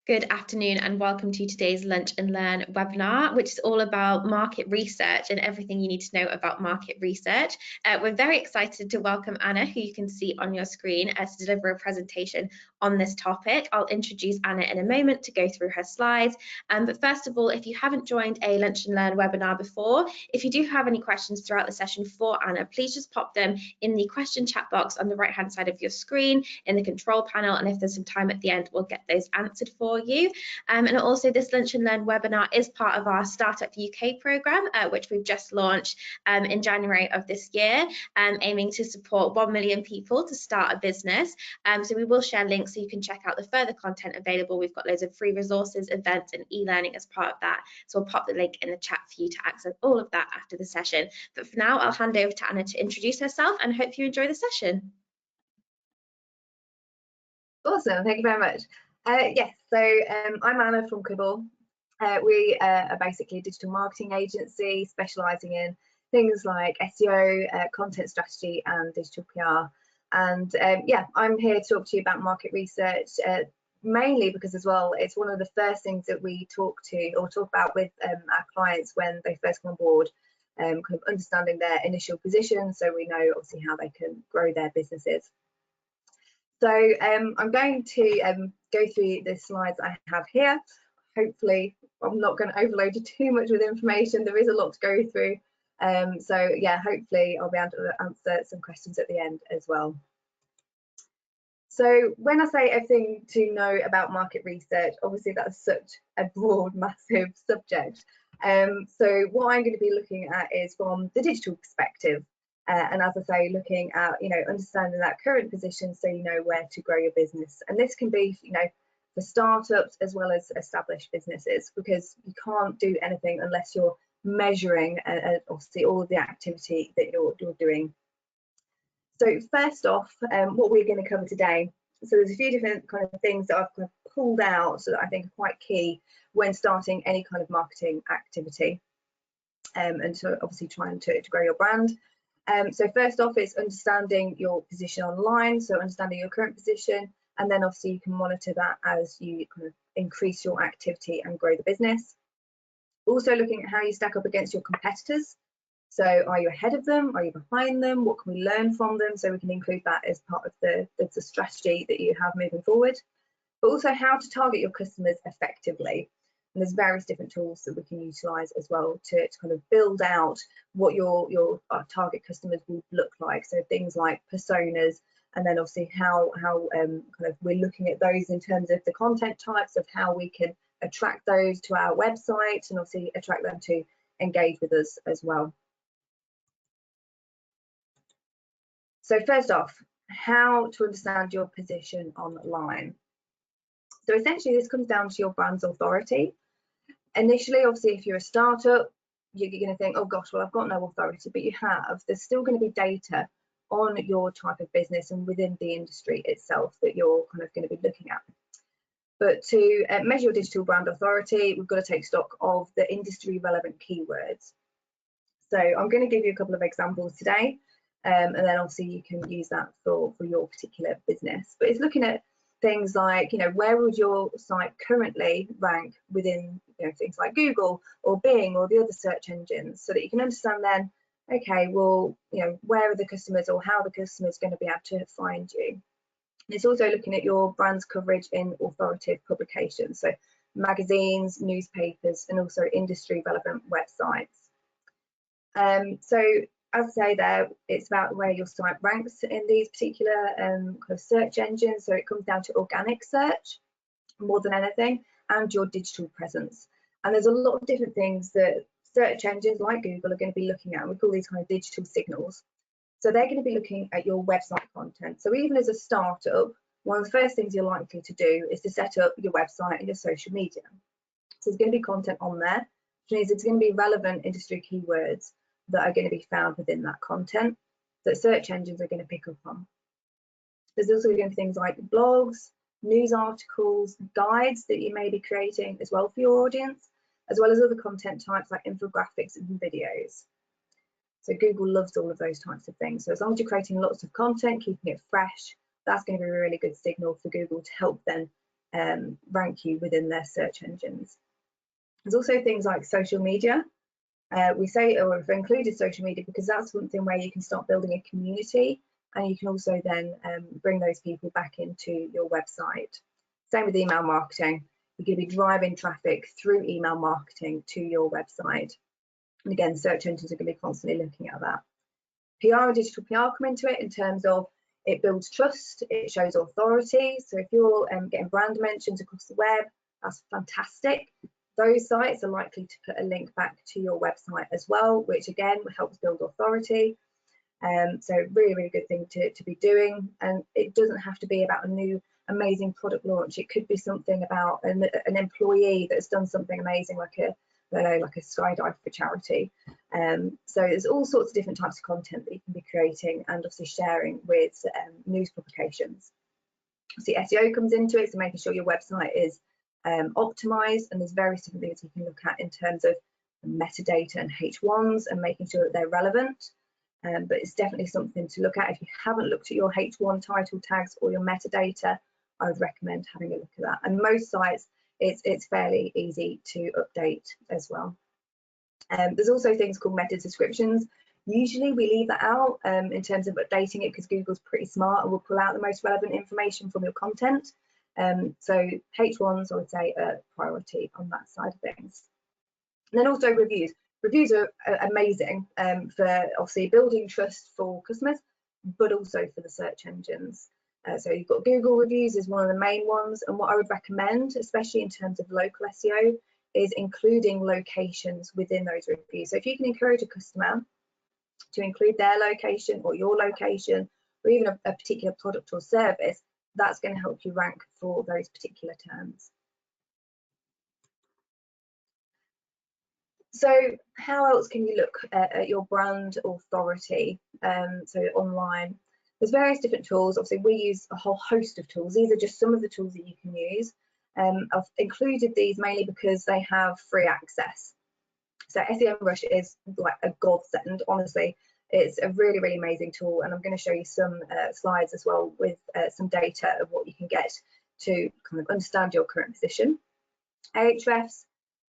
Good afternoon and welcome to today's Lunch and Learn webinar, which is all about market research and everything you need to know about market research. We're very excited to welcome Anna, who you can see on your screen, to deliver a presentation on this topic. I'll introduce Anna in a moment to go through her slides. But first of all, if you haven't joined a Lunch and Learn webinar before, if you do have any questions throughout the session for Anna, please just pop them in the question chat box on the right-hand side of your screen in the control panel. And if there's some time at the end, we'll get those answered for you. And also this Lunch and Learn webinar is part of our Startup UK programme, which we've just launched in January of this year, aiming to support 1 million people to start a business. So we will share links so you can check out the further content available. We've got loads of free resources, events and e-learning as part of that. So we'll pop the link in the chat for you to access all of that after the session. But for now, I'll hand over to Anna to introduce herself and hope you enjoy the session. Awesome, thank you very much. Yes, so I'm Anna from Kibble. We are basically a digital marketing agency specialising in things like SEO, content strategy and digital PR. And yeah, I'm here to talk to you about market research, mainly because as well, it's one of the first things that we talk about with our clients when they first come on board, kind of understanding their initial position so we know obviously how they can grow their businesses. So I'm going to go through the slides I have here. Hopefully I'm not going to overload you too much with information. There is a lot to go through. So yeah, hopefully I'll be able to answer some questions at the end as well. So when I say everything to know about market research, obviously that's such a broad, massive subject. So what I'm going to be looking at is from the digital perspective. And as I say, looking at, understanding that current position so you know where to grow your business. And this can be, for startups as well as established businesses, because you can't do anything unless you're measuring obviously all of the activity that you're doing. So first off, what we're going to cover today. So there's a few different kind of things that I've kind of pulled out so that I think are quite key when starting any kind of marketing activity, and so obviously trying to grow your brand. So first off, it's understanding your position online, so understanding your current position, and then obviously you can monitor that as you kind of increase your activity and grow the business. Also looking at how you stack up against your competitors. So are you ahead of them? Are you behind them? What can we learn from them? So we can include that as part of the strategy that you have moving forward. But also how to target your customers effectively. And there's various different tools that we can utilise as well to kind of build out what your target customers will look like. So things like personas, and then obviously how kind of we're looking at those in terms of the content types of how we can attract those to our website and obviously attract them to engage with us as well. So first off, how to understand your position online. So essentially this comes down to your brand's authority. Initially, obviously, if you're a startup, you're going to think, oh gosh, well, I've got no authority, but you have. There's still going to be data on your type of business and within the industry itself that you're kind of going to be looking at. But to measure your digital brand authority, we've got to take stock of the industry relevant keywords. So I'm going to give you a couple of examples today, and then obviously you can use that for your particular business. But it's looking at things like, where would your site currently rank within, things like Google or Bing or the other search engines, so that you can understand then, okay, well, where are the customers or how the customers going to be able to find you. And it's also looking at your brand's coverage in authoritative publications, so magazines, newspapers, and also industry relevant websites. So as I say there, it's about where your site ranks in these particular kind of search engines. So it comes down to organic search more than anything, and your digital presence. And there's a lot of different things that search engines like Google are going to be looking at. We call these kind of digital signals. So they're going to be looking at your website content. So even as a startup, one of the first things you're likely to do is to set up your website and your social media. So there's going to be content on there, which means it's going to be relevant industry keywords that are going to be found within that content that search engines are going to pick up on. There's also going to be things like blogs, news articles, guides that you may be creating as well for your audience, as well as other content types like infographics and videos. So Google loves all of those types of things. So as long as you're creating lots of content, keeping it fresh, that's going to be a really good signal for Google to help then rank you within their search engines. There's also things like social media. We say, or we've included social media because that's something where you can start building a community, and you can also then bring those people back into your website. Same with email marketing. You're going to be driving traffic through email marketing to your website. And again, search engines are going to be constantly looking at that. PR and digital PR come into it in terms of it builds trust, it shows authority. So if you're getting brand mentions across the web, that's fantastic. Those sites are likely to put a link back to your website as well, which again helps build authority. So really good thing to be doing. And it doesn't have to be about a new amazing product launch. It could be something about an employee that's done something amazing, like a skydive for charity. So there's all sorts of different types of content that you can be creating and obviously sharing with news publications. See, SEO comes into it, so making sure your website is optimized, and there's various different things you can look at in terms of metadata and H1s and making sure that they're relevant. But it's definitely something to look at. If you haven't looked at your H1 title tags or your metadata, I would recommend having a look at that. And most sites, it's fairly easy to update as well. There's also things called meta descriptions. Usually we leave that out in terms of updating it because Google's pretty smart and will pull out the most relevant information from your content. So H1s, I would say, are priority on that side of things. And then also reviews. Reviews are amazing for obviously building trust for customers, but also for the search engines. So you've got Google reviews is one of the main ones, and what I would recommend, especially in terms of local SEO, is including locations within those reviews. So if you can encourage a customer to include their location or your location, or even a particular product or service, that's going to help you rank for those particular terms. So how else can you look at your brand authority? So online, there's various different tools. Obviously, we use a whole host of tools. These are just some of the tools that you can use. I've included these mainly because they have free access. So SEMrush is like a godsend, honestly. It's a really amazing tool, and I'm going to show you some slides as well with some data of what you can get to kind of understand your current position. Ahrefs,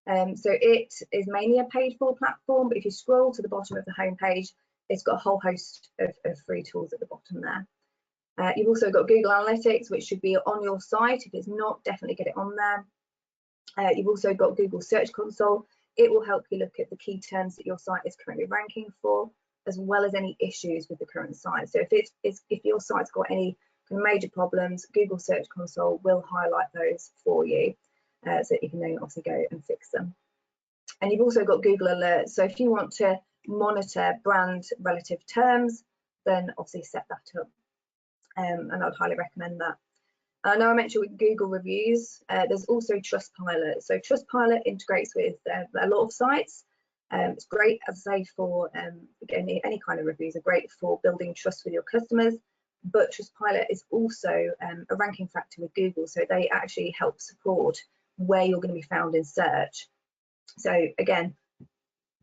so it is mainly a paid for platform, but if you scroll to the bottom of the homepage, it's got a whole host of free tools at the bottom there. You've also got Google Analytics, which should be on your site. If it's not, definitely get it on there. You've also got Google Search Console. It will help you look at the key terms that your site is currently ranking for, as well as any issues with the current site. So if your site's got any major problems, Google Search Console will highlight those for you, so that you can then obviously go and fix them. And you've also got Google Alerts. So if you want to monitor brand relative terms, then obviously set that up. And I'd highly recommend that. I know I mentioned with Google reviews, there's also Trustpilot. So Trustpilot integrates with a lot of sites. It's great, as I say, for again, any kind of reviews are great for building trust with your customers. But Trustpilot is also a ranking factor with Google, so they actually help support where you're going to be found in search. So again,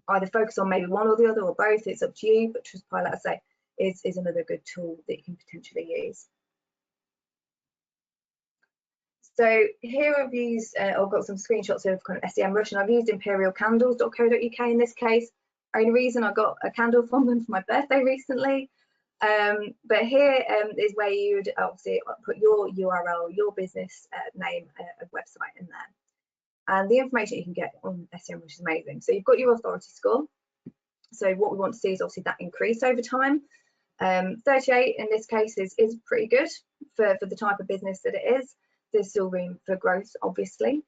either focus on maybe one or the other or both, it's up to you, but Trustpilot, I say, is another good tool that you can potentially use. So here I've used, I've got some screenshots of kind of SEMrush, and I've used imperialcandles.co.uk in this case. Only reason I got a candle from them for my birthday recently. But here is where you would obviously put your URL, your business name, a website in there. And the information you can get on SEMrush is amazing. So you've got your authority score. So what we want to see is obviously that increase over time. 38 in this case is pretty good for the type of business that it is. There's still room for growth, obviously.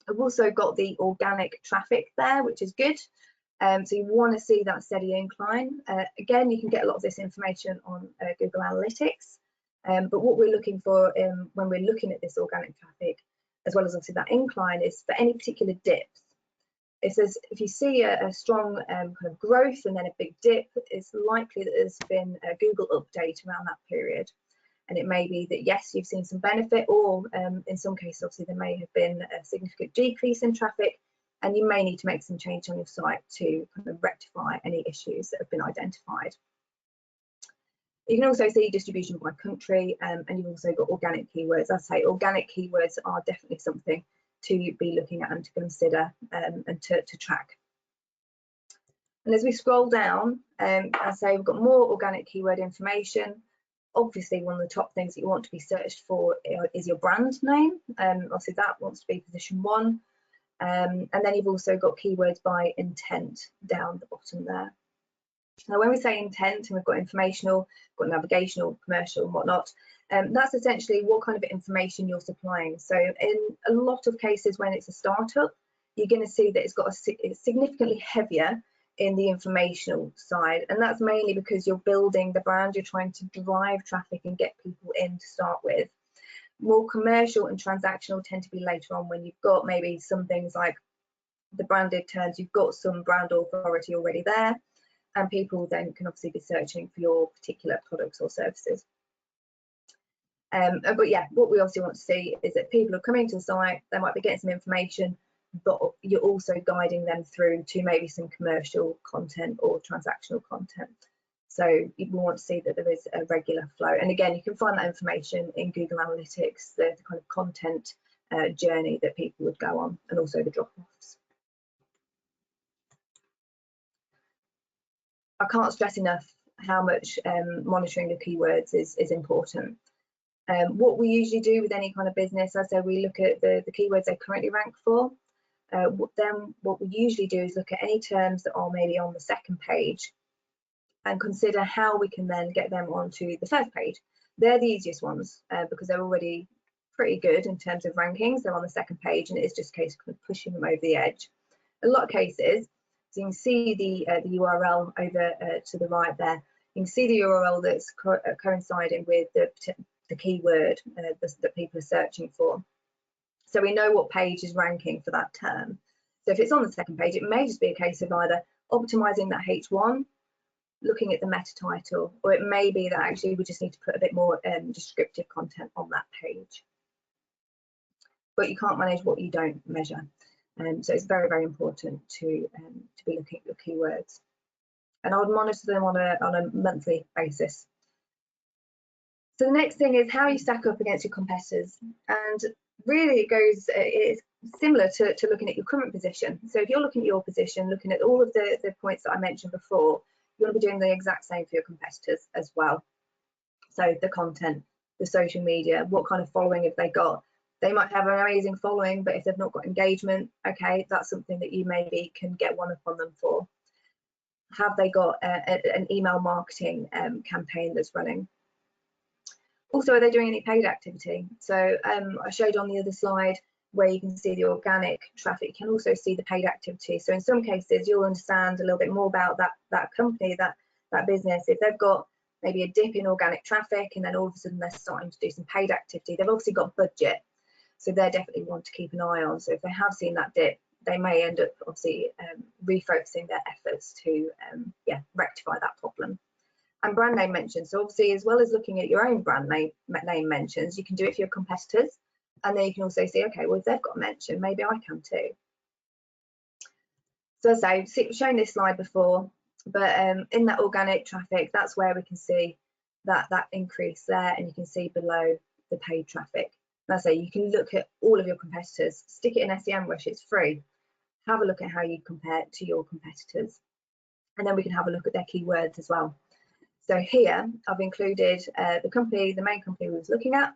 I've also got the organic traffic there, which is good. So you want to see that steady incline. Again, you can get a lot of this information on Google Analytics. But what we're looking for when we're looking at this organic traffic, as well as obviously that incline, is for any particular dips. If you see a strong kind of growth and then a big dip, it's likely that there's been a Google update around that period. And it may be that, yes, you've seen some benefit, or in some cases, obviously, there may have been a significant decrease in traffic, and you may need to make some change on your site to kind of rectify any issues that have been identified. You can also see distribution by country, and you've also got organic keywords. As I say, organic keywords are definitely something to be looking at and to consider, and to track. And as we scroll down, as I say, we've got more organic keyword information. Obviously, one of the top things that you want to be searched for is your brand name. Obviously, that wants to be position 1. And then you've also got keywords by intent down the bottom there. Now, when we say intent and we've got informational, got navigational, commercial and whatnot, that's essentially what kind of information you're supplying. So in a lot of cases when it's a startup, you're going to see that it's significantly heavier in the informational side, and that's mainly because you're building the brand, you're trying to drive traffic and get people in to start with. More commercial and transactional tend to be later on, when you've got maybe some things like the branded terms, you've got some brand authority already there, and people then can obviously be searching for your particular products or services. But yeah, what we obviously want to see is that people are coming to the site, they might be getting some information, but you're also guiding them through to maybe some commercial content or transactional content. So you want to see that there is a regular flow. And again, you can find that information in Google Analytics, the kind of content journey that people would go on, and also the drop-offs. I can't stress enough how much monitoring the keywords is important. What we usually do with any kind of business, as I say, we look at the keywords they currently rank for. Then what we usually do is look at any terms that are maybe on the second page and consider how we can then get them onto the first page. They're the easiest ones because they're already pretty good in terms of rankings. They're on the second page, and it's just a case of pushing them over the edge. In a lot of cases, so you can see the URL over to the right there. You can see the URL that's coinciding with the keyword that people are searching for. So we know what page is ranking for that term. So if it's on the second page, it may just be a case of either optimizing that H1, looking at the meta title, or it may be that actually we just need to put a bit more descriptive content on that page. But you can't manage what you don't measure. So it's very, very important to be looking at your keywords. And I would monitor them on a monthly basis. So the next thing is how you stack up against your competitors. And really it's similar to looking at your current position. So if you're looking at your position, looking at all of the points that I mentioned before, you want to be doing the exact same for your competitors as well. So the content, the social media, what kind of following have they got? They might have an amazing following, but if they've not got engagement, okay, that's something that you maybe can get one up on them for. Have they got an email marketing campaign that's running? Also, are they doing any paid activity? So I showed on the other slide where you can see the organic traffic. You can also see the paid activity. So in some cases, you'll understand a little bit more about that company, that business. If they've got maybe a dip in organic traffic and then all of a sudden they're starting to do some paid activity, they've obviously got budget. So they definitely want to keep an eye on. So if they have seen that dip, they may end up obviously refocusing their efforts to rectify that problem. And brand name mentions. So obviously, as well as looking at your own brand name mentions, you can do it for your competitors. And then you can also see, okay, well, if they've got a mention, maybe I can too. So as I say, shown this slide before, but in that organic traffic, that's where we can see that increase there, and you can see below the paid traffic. And I say you can look at all of your competitors, stick it in SEMrush, it's free. Have a look at how you compare to your competitors. And then we can have a look at their keywords as well. So here I've included the main company we was looking at,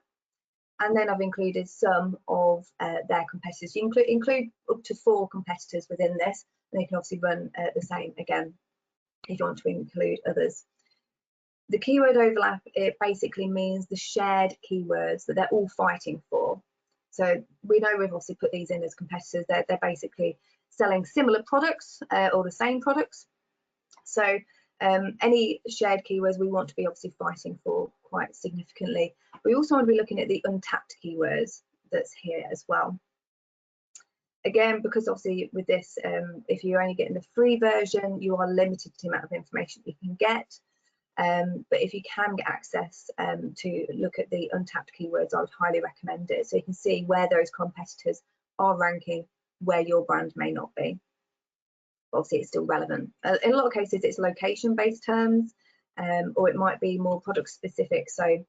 and then I've included some of their competitors. You include up to 4 competitors within this, and you can obviously run the same again if you want to include others. The keyword overlap, it basically means the shared keywords that they're all fighting for. So we know we've obviously put these in as competitors. They're basically selling similar products or the same products. So any shared keywords we want to be obviously fighting for quite significantly. We also want to be looking at the untapped keywords that's here as well. Again, because obviously with this, if you're only getting the free version, you are limited to the amount of information you can get. But if you can get access to look at the untapped keywords, I would highly recommend it. So you can see where those competitors are ranking, where your brand may not be. Obviously, it's still relevant. In a lot of cases, it's location-based terms. or it might be more product specific. So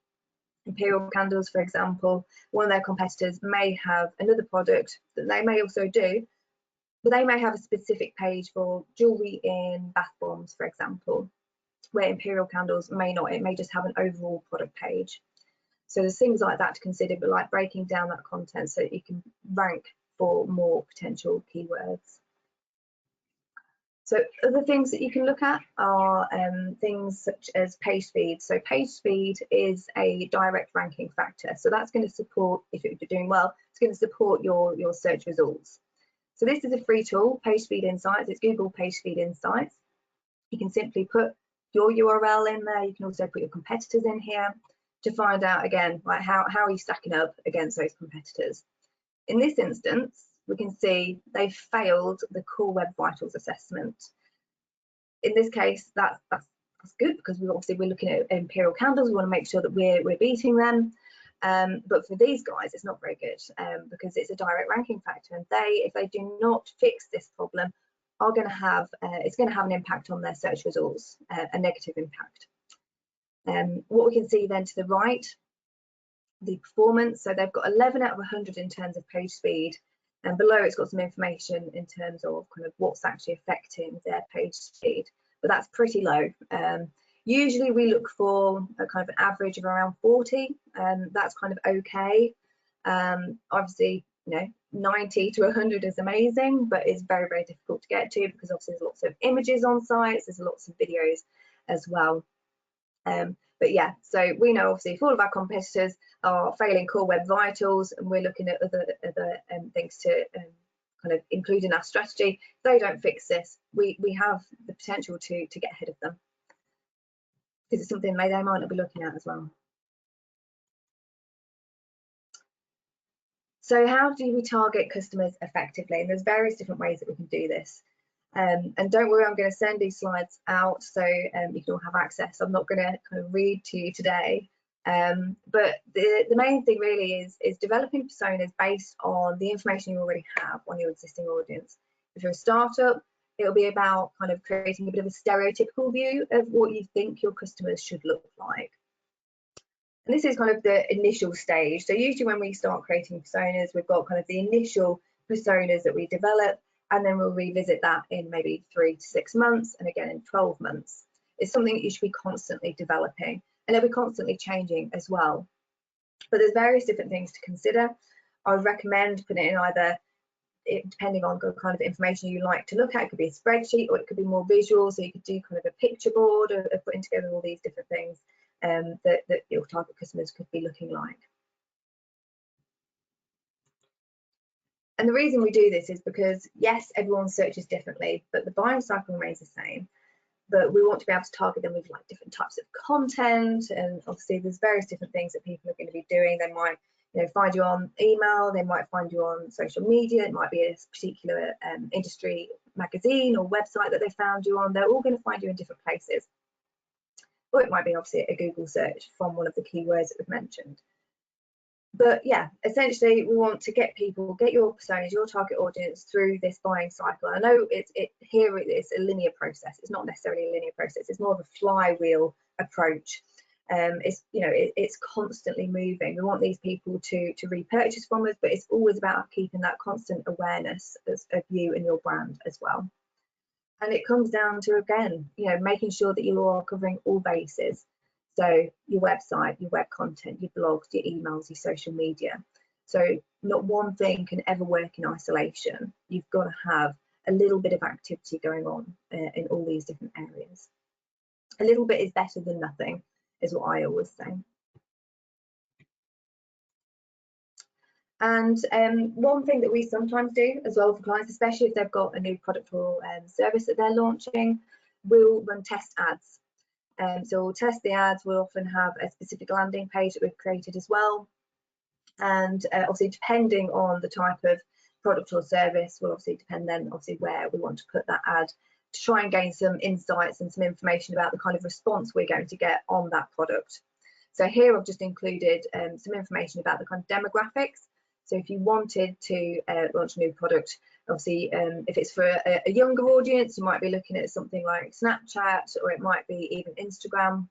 Imperial Candles, for example, one of their competitors may have another product that they may also do, but they may have a specific page for jewellery in bath bombs, for example, where Imperial Candles may not. It may just have an overall product page. So there's things like that to consider, but like breaking down that content so that you can rank for more potential keywords. So other things that you can look at are things such as page speed. So page speed is a direct ranking factor. So that's going to support, if you're doing well, it's going to support your search results. So this is a free tool, Page Speed Insights. It's Google Page Speed Insights. You can simply put your URL in there. You can also put your competitors in here to find out, again, like how are you stacking up against those competitors. In this instance, we can see they've failed the Core Web Vitals assessment. In this case, that's good, because we're looking at Imperial Candles. We want to make sure that we're beating them. But for these guys, it's not very good, because it's a direct ranking factor, and if they do not fix this problem, are going to have it's going to have an impact on their search results, a negative impact. What we can see then to the right, the performance. So they've got 11 out of 100 in terms of page speed, and below it's got some information in terms of kind of what's actually affecting their page speed, but that's pretty low. Usually we look for a kind of an average of around 40, that's kind of okay. Obviously, 90 to 100 is amazing, but it's very, very difficult to get to, because obviously there's lots of images on sites, there's lots of videos as well. But yeah, so we know obviously if all of our competitors are failing Core Web Vitals, and we're looking at other things to kind of include in our strategy, if they don't fix this, we have the potential to get ahead of them, because it's something they might not be looking at as well. So how do we target customers effectively? And there's various different ways that we can do this. And don't worry, I'm going to send these slides out so you can all have access. I'm not going to kind of read to you today. But the main thing really is developing personas based on the information you already have on your existing audience. If you're a startup, it'll be about kind of creating a bit of a stereotypical view of what you think your customers should look like. And this is kind of the initial stage. So usually when we start creating personas, we've got kind of the initial personas that we develop, and then we'll revisit that in maybe 3 to 6 months, and again in 12 months. It's something that you should be constantly developing, and it'll be constantly changing as well. But there's various different things to consider. I would recommend putting it in either, depending on the kind of information you like to look at, it could be a spreadsheet, or it could be more visual, so you could do kind of a picture board of putting together all these different things that your target customers could be looking like. And the reason we do this is because, yes, everyone searches differently, but the buying cycle remains the same. But we want to be able to target them with like different types of content, and obviously there's various different things that people are going to be doing. They might find you on email, they might find you on social media, it might be a particular industry magazine or website that they found you on. They're all going to find you in different places. Or it might be obviously a Google search from one of the keywords that we've mentioned. But yeah, essentially we want to get your personas, your target audience through this buying cycle. I know it's a linear process. It's not necessarily a linear process. It's more of a flywheel approach. It's constantly moving. We want these people to repurchase from us, but it's always about keeping that constant awareness of you and your brand as well. And it comes down to, again, making sure that you are covering all bases. So your website, your web content, your blogs, your emails, your social media. So not one thing can ever work in isolation. You've got to have a little bit of activity going on in all these different areas. A little bit is better than nothing, is what I always say. And one thing that we sometimes do as well for clients, especially if they've got a new product or service that they're launching, we'll run test ads. So we'll test the ads. We'll often have a specific landing page that we've created as well. And obviously, depending on the type of product or service, will obviously depend then obviously where we want to put that ad, to try and gain some insights and some information about the kind of response we're going to get on that product. So here I've just included some information about the kind of demographics. So if you wanted to launch a new product, obviously if it's for a younger audience, you might be looking at something like Snapchat, or it might be even Instagram.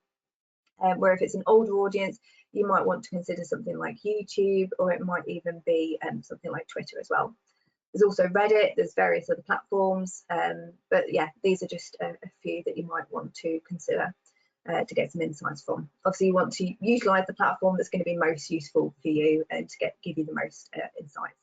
Where if it's an older audience, you might want to consider something like YouTube, or it might even be something like Twitter as well. There's also Reddit, there's various other platforms, but yeah, these are just a few that you might want to consider to get some insights from. Obviously, you want to utilise the platform that's going to be most useful for you and to give you the most insights.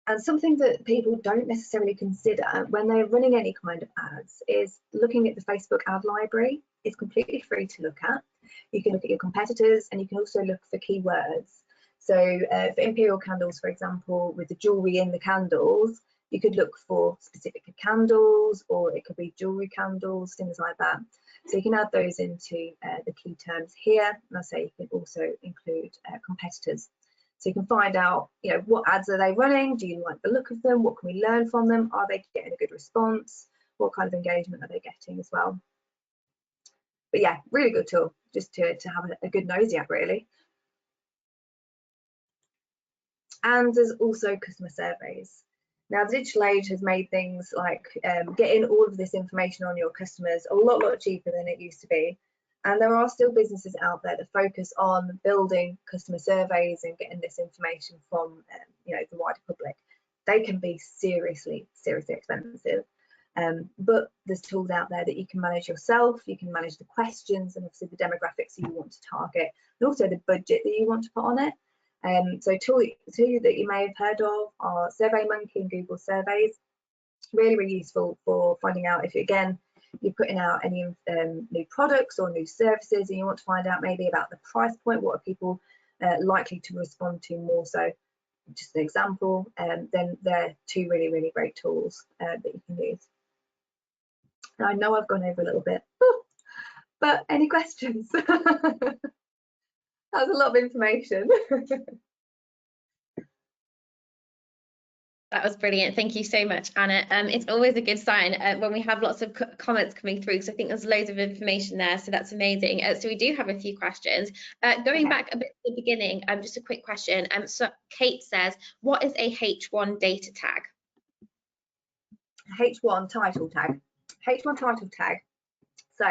And something that people don't necessarily consider when they're running any kind of ads is looking at the Facebook ad library. It's completely free to look at. You can look at your competitors, and you can also look for keywords. So for Imperial candles, for example, with the jewellery in the candles, you could look for specific candles, or it could be jewellery candles, things like that. So you can add those into the key terms here. And I say you can also include competitors. So you can find out, you know, what ads are they running? Do you like the look of them? What can we learn from them? Are they getting a good response? What kind of engagement are they getting as well? But yeah, really good tool just to have a good nosy at, really. And there's also customer surveys. Now, the digital age has made things like getting all of this information on your customers a lot cheaper than it used to be. And there are still businesses out there that focus on building customer surveys and getting this information from you know, the wider public. They can be seriously expensive. But there's tools out there that you can manage yourself. You can manage the questions and obviously the demographics that you want to target, and also the budget that you want to put on it. So two that you may have heard of are SurveyMonkey and Google Surveys. Really useful for finding out if, again, you're putting out any new products or new services, and you want to find out maybe about the price point. What are people likely to respond to more so? Just an example. Then they're two really great tools that you can use. Now, I know I've gone over a little bit, but any questions? That was a lot of information. That was brilliant. Thank you so much, Anna. It's always a good sign when we have lots of comments coming through, because I think there's loads of information there, so that's amazing. So we do have a few questions. Going back a bit to the beginning, just a quick question. So Kate says, what is a H1 data tag? H1 title tag. H1 title tag. So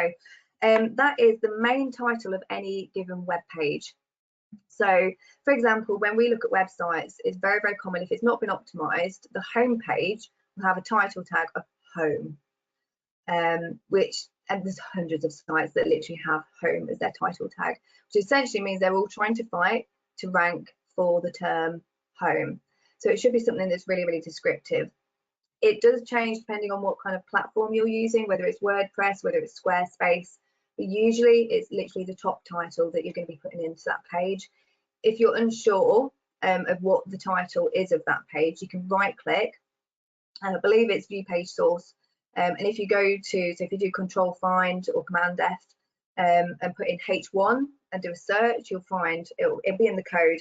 that is the main title of any given web page. So, for example, when we look at websites, it's very common, if it's not been optimized, the home page will have a title tag of home, and there's hundreds of sites that literally have home as their title tag, which essentially means they're all trying to fight to rank for the term home. So it should be something that's really descriptive. It does change depending on what kind of platform you're using, whether it's WordPress, whether it's Squarespace, but usually it's literally the top title that you're going to be putting into that page. If you're unsure of what the title is of that page, you can right click, and I believe it's view page source. And if you go to, so if you do Control Find or Command F and put in H1 and do a search, you'll find it'll be in the code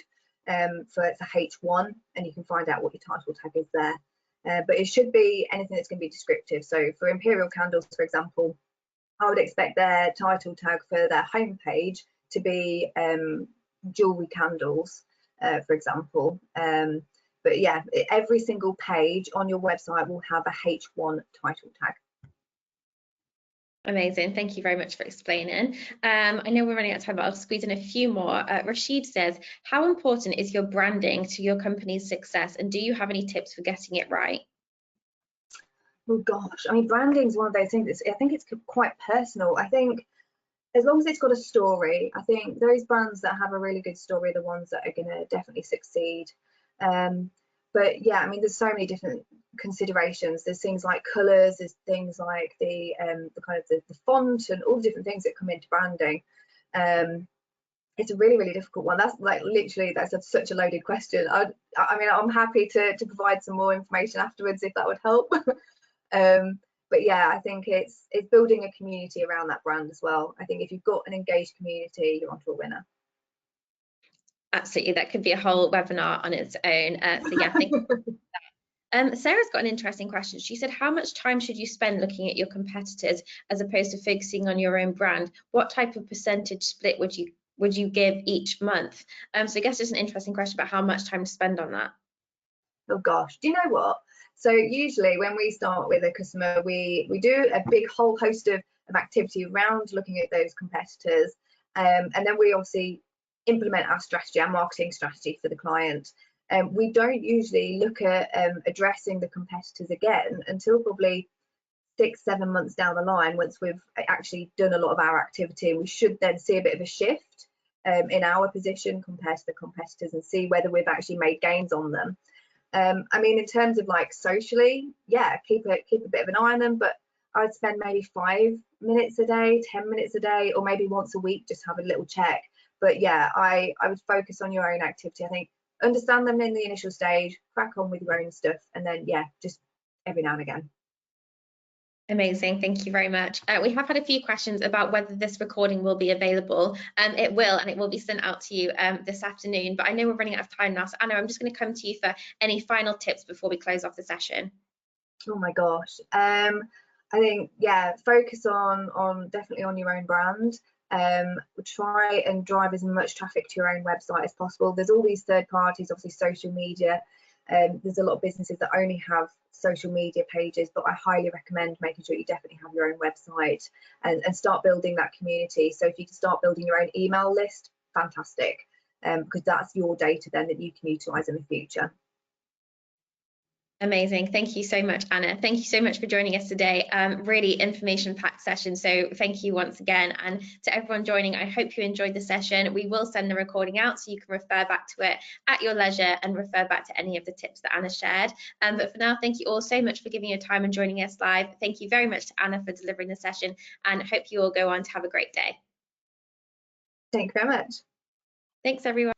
for H1, and you can find out what your title tag is there. But it should be anything that's going to be descriptive. So for Imperial candles, for example, I would expect their title tag for their homepage to be jewelry candles, for example. But yeah, every single page on your website will have a H1 title tag. Amazing. Thank you very much for explaining. I know we're running out of time, but I'll squeeze in a few more. Rashid says, how important is your branding to your company's success, and do you have any tips for getting it right? Oh gosh, I mean, branding is one of those things I think it's quite personal. I think as long as it's got a story, I think those brands that have a really good story are the ones that are going to definitely succeed. But yeah, I mean, there's so many different considerations. There's things like colours, there's things like the kind of the font and all the different things that come into branding. It's a really difficult one. That's like literally, that's such a loaded question. I mean, I'm happy to provide some more information afterwards if that would help. But yeah, I think it's building a community around that brand as well. I think if you've got an engaged community, you're onto a winner. Absolutely, that could be a whole webinar on its own. So yeah, thank you. Sarah's got an interesting question. She said, how much time should you spend looking at your competitors as opposed to focusing on your own brand? What type of percentage split would you would you give each month? So I guess it's an interesting question about how much time to spend on that. Oh gosh, do you know what? So usually when we start with a customer, we do a big whole host of activity around looking at those competitors, and then we obviously implement our strategy, our marketing strategy for the client. We don't usually look at addressing the competitors again until probably 6-7 months down the line, once we've actually done a lot of our activity, and we should then see a bit of a shift in our position compared to the competitors and see whether we've actually made gains on them. I mean, in terms of like socially, yeah, keep a bit of an eye on them, but I'd spend maybe 5 minutes a day, 10 minutes a day, or maybe once a week, just have a little check. But yeah, I would focus on your own activity. I think understand them in the initial stage, crack on with your own stuff, and then yeah, just every now and again. Amazing, thank you very much. We have had a few questions about whether this recording will be available. It will, and it will be sent out to you this afternoon, but I know we're running out of time now. So Anna, I'm just going to come to you for any final tips before we close off the session. Oh my gosh. I think, yeah, focus on definitely on your own brand. Try and drive as much traffic to your own website as possible. There's all these third parties, obviously social media. There's a lot of businesses that only have social media pages, but I highly recommend making sure you definitely have your own website and start building that community. So if you can start building your own email list, fantastic, because that's your data then that you can utilize in the future. Amazing. Thank you so much, Anna. Thank you so much for joining us today. Really information-packed session. So thank you once again. And to everyone joining, I hope you enjoyed the session. We will send the recording out so you can refer back to it at your leisure and refer back to any of the tips that Anna shared. But for now, thank you all so much for giving your time and joining us live. Thank you very much to Anna for delivering the session, and hope you all go on to have a great day. Thank you very much. Thanks, everyone.